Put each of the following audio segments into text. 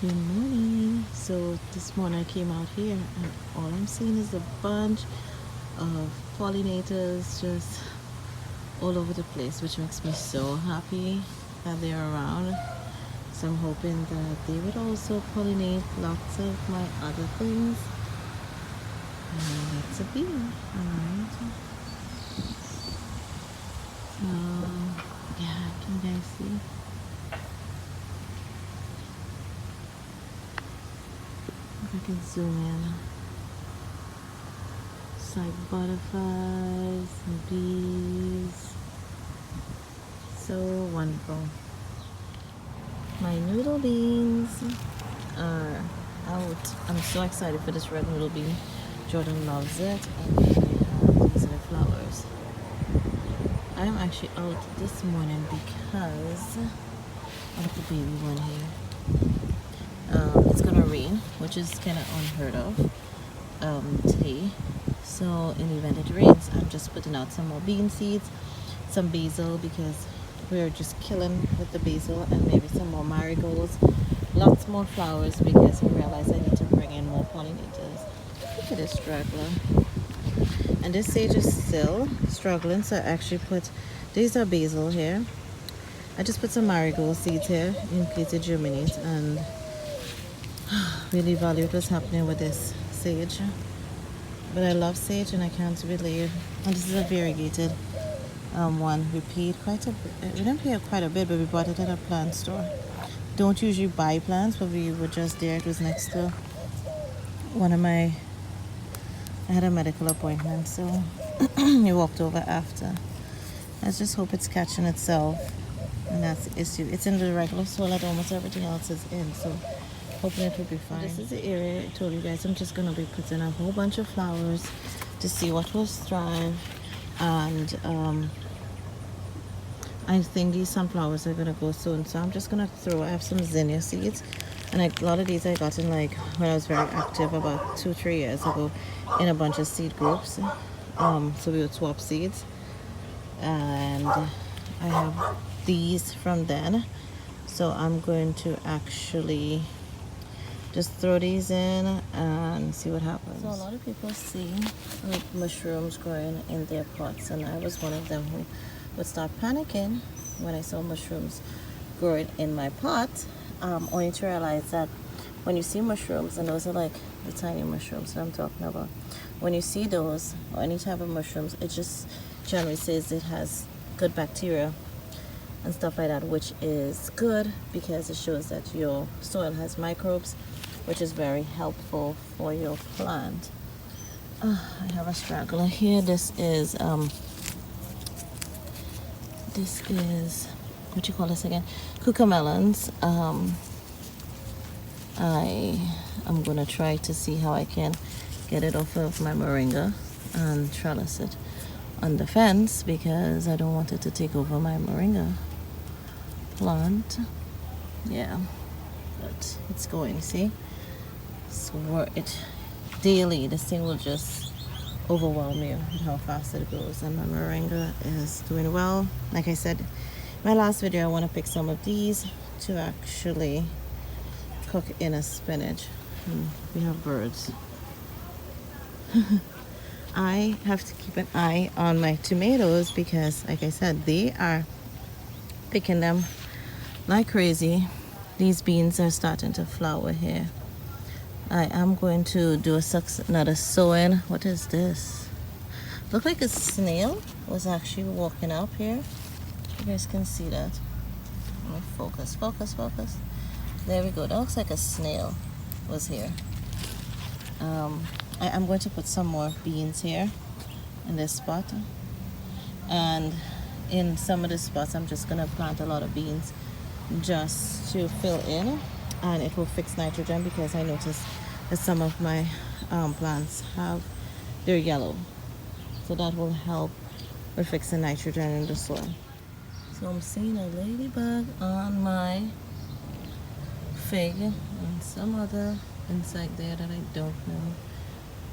Good morning. So this morning I came out here and all I'm seeing is a bunch of pollinators just all over the place, which makes me so happy that they're around. So I'm hoping that they would also pollinate lots of my other things. And that's a bee. Alright. So yeah, can you guys see? If I can zoom in. It's like butterflies and bees. So wonderful. My noodle beans are out. I'm so excited for this red noodle bean. Jordan loves it. And then I have these other flowers. I am actually out this morning because of the baby one here. It's gonna rain, which is kind of unheard of today. So in the event it rains, I'm just putting out some more bean seeds, some basil, because we're just killing with the basil, and maybe some more marigolds, lots more flowers, because I realize I need to bring in more pollinators. Look at this straggler. And this sage is still struggling, so I actually put, these are basil here. I just put some marigold seeds here in case it germinates, and really value what's happening with this sage. But I love sage and I can't believe, and this is a variegated one. We paid quite a bit. We didn't pay quite a bit, but we bought it at a plant store. Don't usually buy plants, but we were just there. It was next to one of my, I had a medical appointment, so we walked over after. Let's just hope it's catching itself, and that's the issue. It's in the regular soil that almost everything else is in, so hoping it will be fine. This is the area I told you guys I'm just going to be putting a whole bunch of flowers to see what will thrive. And I think these sunflowers are going to go soon, so I'm just going to throw, I have some zinnia seeds, and a lot of these I got in like when I was very active about 2-3 years ago in a bunch of seed groups. So we would swap seeds, and I have these from then, so I'm going to actually just throw these in and see what happens. So a lot of people see like mushrooms growing in their pots, and I was one of them who would start panicking when I saw mushrooms growing in my pot, only to realize that when you see mushrooms, and those are like the tiny mushrooms that I'm talking about, when you see those or any type of mushrooms, it just generally says it has good bacteria and stuff like that, which is good because it shows that your soil has microbes, which is very helpful for your plant. I have a straggler here. This is what you call this again? Hookah melons. I am gonna try to see how I can get it off of my moringa and trellis it on the fence, because I don't want it to take over my moringa plant. Yeah, but it's going, see? So it daily, this thing will just overwhelm you with how fast it goes. And my moringa is doing well. Like I said, my last video, I want to pick some of these to actually cook in a spinach. We have birds. I have to keep an eye on my tomatoes because, like I said, they are picking them like crazy. These beans are starting to flower here. I am going to do another sowing. What is this? Look like a snail was actually walking up here. You guys can see that. Let me focus. There we go. That looks like a snail was here. I am going to put some more beans here in this spot, and in some of the spots I'm just gonna plant a lot of beans just to fill in, and it will fix nitrogen, because I noticed that some of my plants they're yellow, so that will help with fixing nitrogen in the soil. So I'm seeing a ladybug on my fig and some other insect there that I don't know.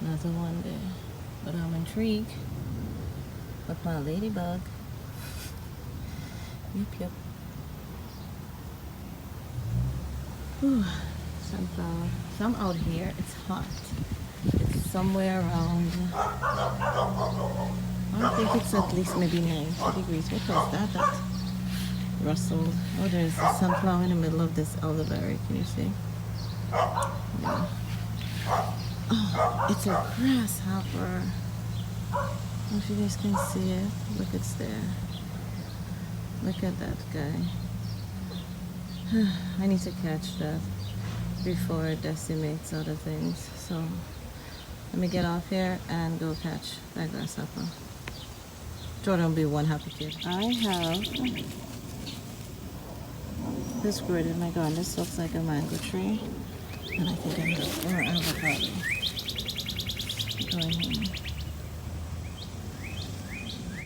Another one there, but I'm intrigued with my ladybug. Yep. Whew. sunflower. Some out here, it's hot. It's somewhere around, I think it's at least maybe 90 degrees. What was that? That rustled. Oh, there's a sunflower in the middle of this elderberry. Can you see? Yeah. Oh, it's a grasshopper. I don't know if you guys can see it. Look, it's there. Look at that guy. I need to catch that before it decimates other things. So let me get off here and go catch that grasshopper. Jordan will be one happy kid. I have this squid in my garden. This looks like a mango tree. And I think I have more avocado. Go in here.